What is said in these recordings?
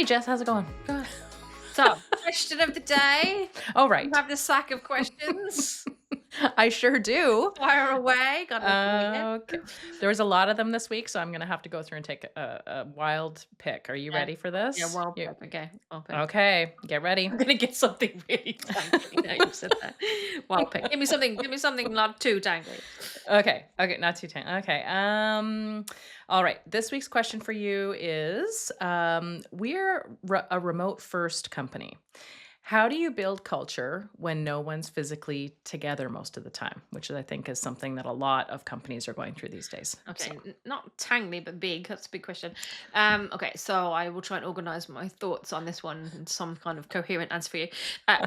Hey Jess, how's it going? Good. So, question of the day. All You right. have this sack of questions. I sure do. Fire away. God, I'm feeling it. Okay. There was a lot of them this week, so I'm gonna have to go through and take a wild pick. Are you Yeah. ready for Yeah, this? well You pick. Okay, well pick. okay? Get ready. I'm gonna get something really tangly now you've said that. Well pick. Give me something not too tangly. Okay, not too tan. Okay. All right. This week's question for you is: we're a remote first company. How do you build culture when no one's physically together most of the time? Which I think is something that a lot of companies are going through these days. So, Okay, not tangly, but big. That's a big question. Okay, so I will try and organize my thoughts on this one in some kind of coherent answer for you.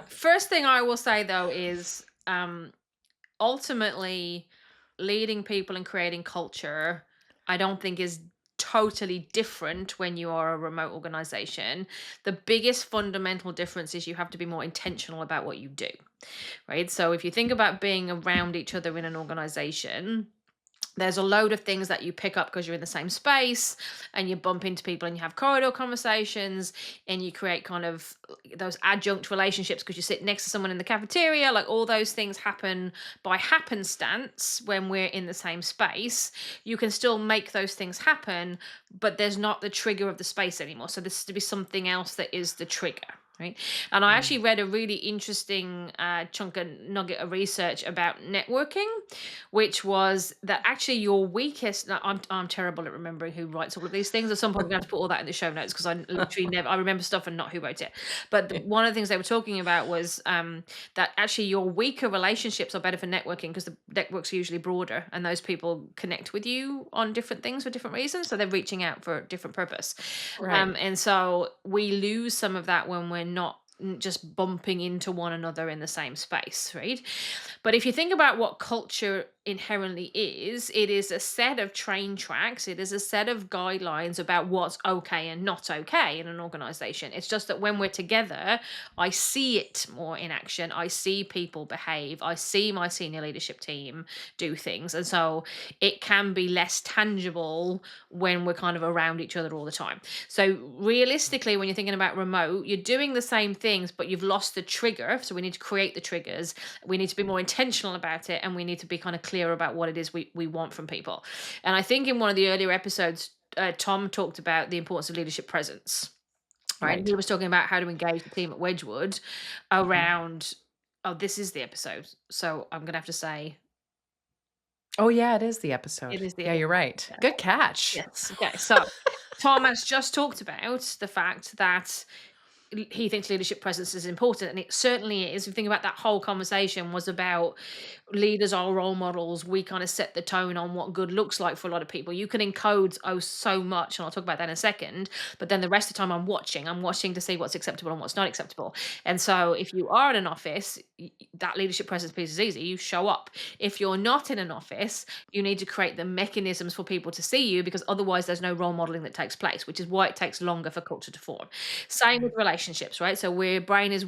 First thing I will say though is ultimately leading people and creating culture, I don't think is totally different when you are a remote organization. The biggest fundamental difference is you have to be more intentional about what you do, right? So if you think about being around each other in an organization, there's a load of things that you pick up because you're in the same space and you bump into people and you have corridor conversations and you create kind of those adjunct relationships because you sit next to someone in the cafeteria. Like all those things happen by happenstance when we're in the same space. You can still make those things happen, but there's not the trigger of the space anymore. So this is to be something else that is the trigger. Right. And I actually mm, read a really interesting chunk of nugget of research about networking, which was that actually your weakest. Now, I'm terrible at remembering who writes all of these things. At some point, I'm going to have to put all that in the show notes because I literally never. I remember stuff and not who wrote it. But one of the things they were talking about was that actually your weaker relationships are better for networking because the networks are usually broader and those people connect with you on different things for different reasons. So they're reaching out for a different purpose. right. And so we lose some of that when we're not just bumping into one another in the same space, right? But if you think about what culture inherently is, it is a set of train tracks, it is a set of guidelines about what's okay and not okay in an organization. It's just that when we're together, I see it more in action. I see people behave. I see my senior leadership team do things. And so it can be less tangible when we're kind of around each other all the time. So realistically, when you're thinking about remote, you're doing the same things, but you've lost the trigger. So we need to create the triggers. We need to be more intentional about it, and we need to be kind of clear about what it is we want from people. And I think in one of the earlier episodes, Tom talked about the importance of leadership presence. Right. Right. He was talking about how to engage the team at Wedgwood Mhm. around. Oh, this is the episode. So I'm going to have to say Oh, yeah, it is the it episode. is the Yeah, you're right. episode. Good catch. Yes. Okay. So Tom has just talked about the fact that he thinks leadership presence is important, and it certainly is. If you think about that whole conversation was about leaders are role models. We kind of set the tone on what good looks like for a lot of people. You can encode so much, and I'll talk about that in a second. But then the rest of the time, I'm watching to see what's acceptable and what's not acceptable. And so, if you are in an office, that leadership presence piece is easy. You show up. If you're not in an office, you need to create the mechanisms for people to see you because otherwise, there's no role modeling that takes place, which is why it takes longer for culture to form. Same with Right. relationships, right? So, where brain is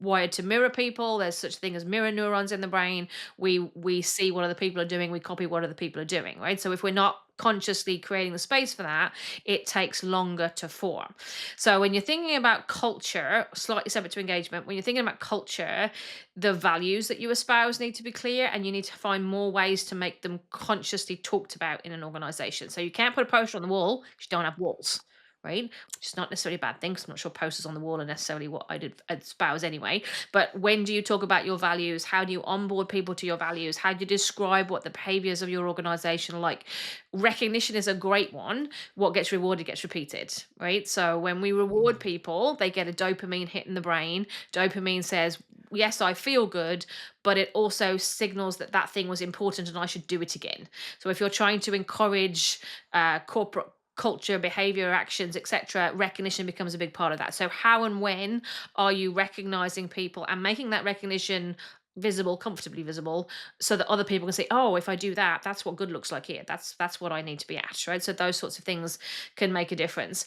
wired to mirror people. There's such a thing as mirror neurons in the brain. We see what other people are doing, we copy what other people are doing, right? So if we're not consciously creating the space for that, it takes longer to form. So when you're thinking about culture, slightly separate to engagement, when you're thinking about culture, the values that you espouse need to be clear and you need to find more ways to make them consciously talked about in an organization. So you can't put a poster on the wall if you don't have walls, right? Which is not necessarily a bad thing 'cause I'm not sure posters on the wall are necessarily what I'd espouse anyway. But when do you talk about your values? How do you onboard people to your values? How do you describe what the behaviors of your organization are like? Recognition is a great one. What gets rewarded gets repeated, right? So when we reward Mm. people, they get a dopamine hit in the brain. Dopamine says, yes, I feel good, but it also signals that that thing was important and I should do it again. So if you're trying to encourage corporate culture, behavior, actions, etc., recognition becomes a big part of that. So, how and when are you recognizing people and making that recognition visible, comfortably visible, so that other people can say, "Oh, if I do that, that's what good looks like here. That's what I need to be at." Right. So those sorts of things can make a difference.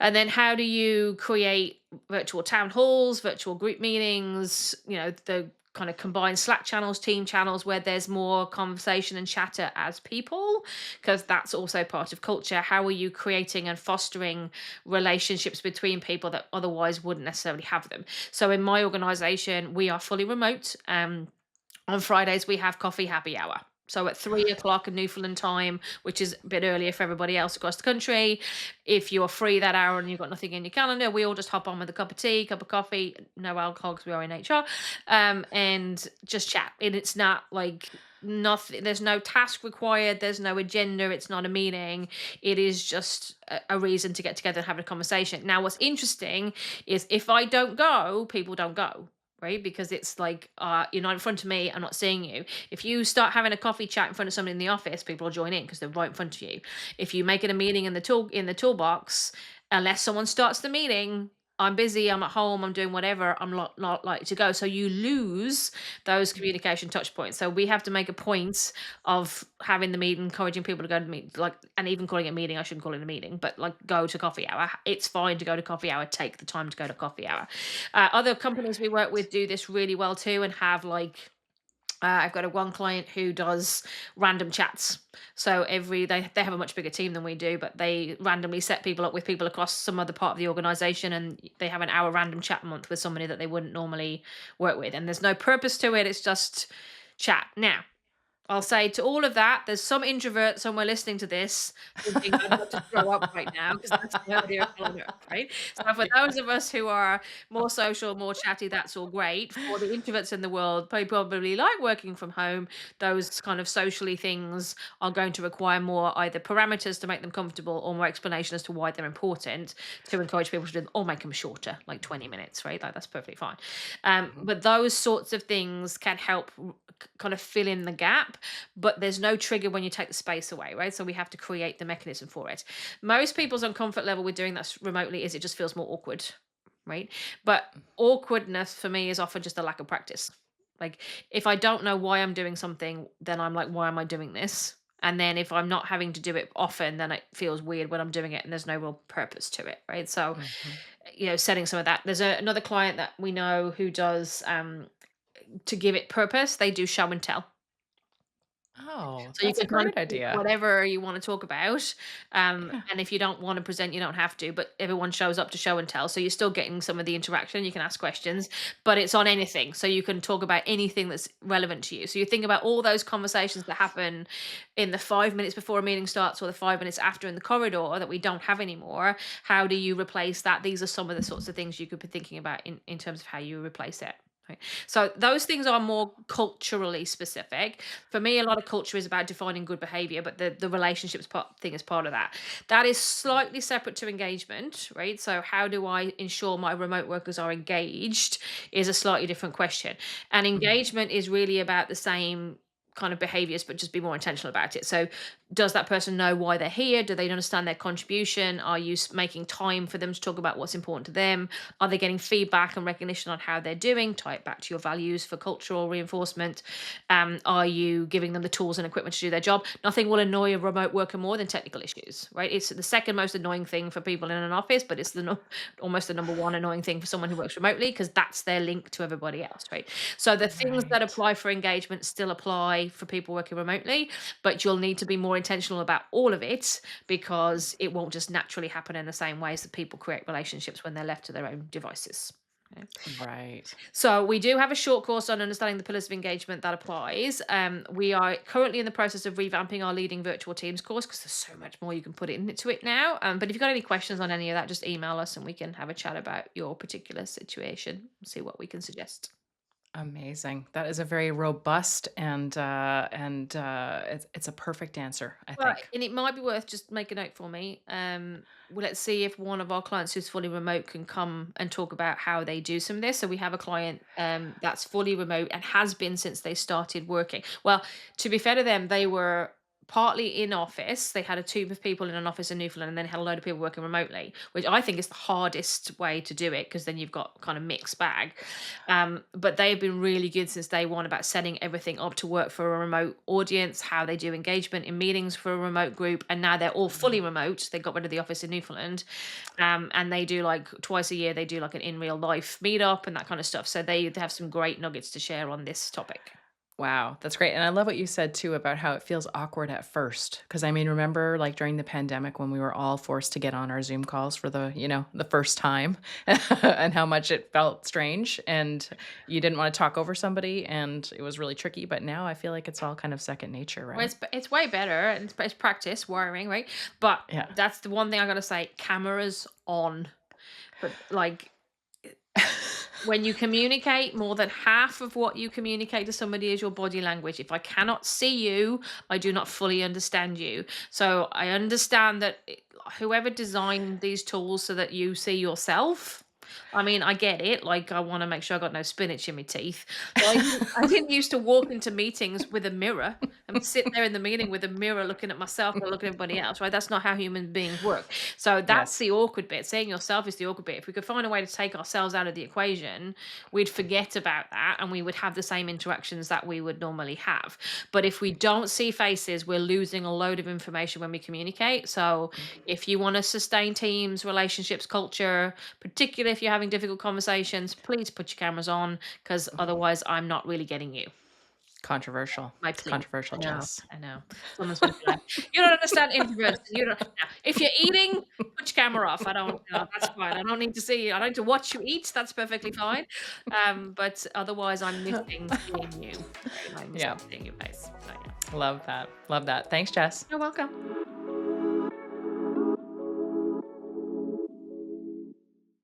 And then, how do you create virtual town halls, virtual group meetings? You know, the kind of combine Slack channels, team channels where there's more conversation and chatter as people, because that's also part of culture. How are you creating and fostering relationships between people that otherwise wouldn't necessarily have them? So in my organization, we are fully remote. On Fridays, we have coffee happy hour. So at 3 o'clock Newfoundland time, which is a bit earlier for everybody else across the country, if you're free that hour and you've got nothing in your calendar, we all just hop on with a cup of tea, cup of coffee, no alcohol because we are in HR, and just chat. And it's not like nothing, there's no task required, there's no agenda, it's not a meeting. It is just a reason to get together and have a conversation. Now, what's interesting is if I don't go, people don't go, right? Because it's like, you're not in front of me, I'm not seeing you. If you start having a coffee chat in front of somebody in the office, people will join in because they're right in front of you. If you make it a meeting in the toolbox, unless someone starts the meeting, I'm busy, I'm at home, I'm doing whatever, I'm not likely to go. So you lose those communication touch points. So we have to make a point of having the meeting, encouraging people to go to meet, like, and even calling it a meeting. I shouldn't call it a meeting, but like, go to coffee hour. It's fine to go to coffee hour. Take the time to go to coffee hour. Other companies we work with do this really well too, and have like, I've got a one client who does random chats. So they have a much bigger team than we do, but they randomly set people up with people across some other part of the organization, and they have an hour random chat a month with somebody that they wouldn't normally work with. And there's no purpose to it. It's just chat. Now, I'll say to all of that, there's some introvert somewhere listening to this thinking, "I'd love to throw up right now," because that's the idea of on earth, right? So for those of us who are more social, more chatty, that's all great. For the introverts in the world, they probably like working from home. Those kind of socially things are going to require more either parameters to make them comfortable or more explanation as to why they're important, to encourage people to do them, or make them shorter, like 20 minutes, right? Like, that's perfectly fine. Mhm. But those sorts of things can help kind of fill in the gap, but there's no trigger when you take the space away, right? So we have to create the mechanism for it. Most people's uncomfort level with doing that remotely is it just feels more awkward, right? But awkwardness for me is often just a lack of practice. Like, if I don't know why I'm doing something, then I'm like, why am I doing this? And then if I'm not having to do it often, then it feels weird when I'm doing it and there's no real purpose to it, right? So, Mhm. setting some of that. There's another client that we know who does, to give it purpose, they do show and tell. Oh, So you that's a can kind of great pick idea. whatever you wanna talk about, Yeah. and if you don't wanna present, you don't have to, but everyone shows up to show and tell, so you're still getting some of the interaction, you can ask questions, but it's on anything, so you can talk about anything that's relevant to you. So you think about all those conversations that happen in the 5 minutes before a meeting starts or the 5 minutes after in the corridor that we don't have anymore, how do you replace that? These are some of the sorts of things you could be thinking about in terms of how you replace it, right? So those things are more culturally specific. For me, a lot of culture is about defining good behavior, but the relationships thing is part of that. That is slightly separate to engagement, right? So, how do I ensure my remote workers are engaged is a slightly different question. And Mhm. engagement is really about the same kind of behaviors, but just be more intentional about it. So, does that person know why they're here? Do they understand their contribution? Are you making time for them to talk about what's important to them? Are they getting feedback and recognition on how they're doing? Tie it back to your values for cultural reinforcement. Are you giving them the tools and equipment to do their job? Nothing will annoy a remote worker more than technical issues, right? It's the second most annoying thing for people in an office, but it's almost the number one annoying thing for someone who works remotely, because that's their link to everybody else, right? So the things that Right. apply for engagement still apply for people working remotely, but you'll need to be more intentional about all of it, because it won't just naturally happen in the same ways that people create relationships when they're left to their own devices. Okay. Right. So we do have a short course on understanding the pillars of engagement that applies. We are currently in the process of revamping our leading virtual teams course, because there's so much more you can put into it now. But if you've got any questions on any of that, just email us and we can have a chat about your particular situation and see what we can suggest. Amazing. That is a very robust and it's a perfect answer, I Well, think. and it might be worth just make a note for me. Well, let's see if one of our clients who's fully remote can come and talk about how they do some of this. So we have a client that's fully remote and has been since they started working. Well, to be fair to them, they were partly in office. They had a team of people in an office in Newfoundland, and then had a load of people working remotely, which I think is the hardest way to do it because then you've got kind of mixed bag. But they've been really good since day one about setting everything up to work for a remote audience, how they do engagement in meetings for a remote group, and now they're all fully Mhm. remote. They got rid of the office in Newfoundland, and they do like twice a year. They do like an in real life meetup and that kind of stuff. So they have some great nuggets to share on this topic. Wow, that's great, and I love what you said too about how it feels awkward at first. Because I mean, remember, like, during the pandemic when we were all forced to get on our Zoom calls for the first time, and how much it felt strange, and you didn't wanna talk over somebody, and it was really tricky, but now I feel like it's all kind of second nature, Well, right? it's way better and it's practice wiring, right? But Yeah. that's the one thing I gotta say: cameras on. But like when you communicate, more than half of what you communicate to somebody is your body language. If I cannot see you, I do not fully understand you. So I understand that whoever designed these tools so that you see yourself. I mean, I get it. Like, I want to make sure I got no spinach in my teeth. But I didn't used to walk into meetings with a mirror and sit there in the meeting with a mirror looking at myself or looking at everybody else, right? That's not how human beings work. So that's Yes. the awkward bit. Seeing yourself is the awkward bit. If we could find a way to take ourselves out of the equation, we'd forget about that and we would have the same interactions that we would normally have. But if we don't see faces, we're losing a load of information when we communicate. So if you want to sustain teams, relationships, culture, particularly if you're having difficult conversations, please put your cameras on because otherwise I'm not really getting you. Controversial. My It's plea. controversial, I know, Jess. I know. Someone's gonna be like, "You don't understand introverts. You don't." Now, if you're eating, put your camera off. I don't, that's fine. I don't need to see you. I don't need to watch you eat. That's perfectly fine. But otherwise, I'm missing seeing you. Right? I'm Yeah, missing seeing your face. So yeah. love that, love that. Thanks, Jess. You're welcome.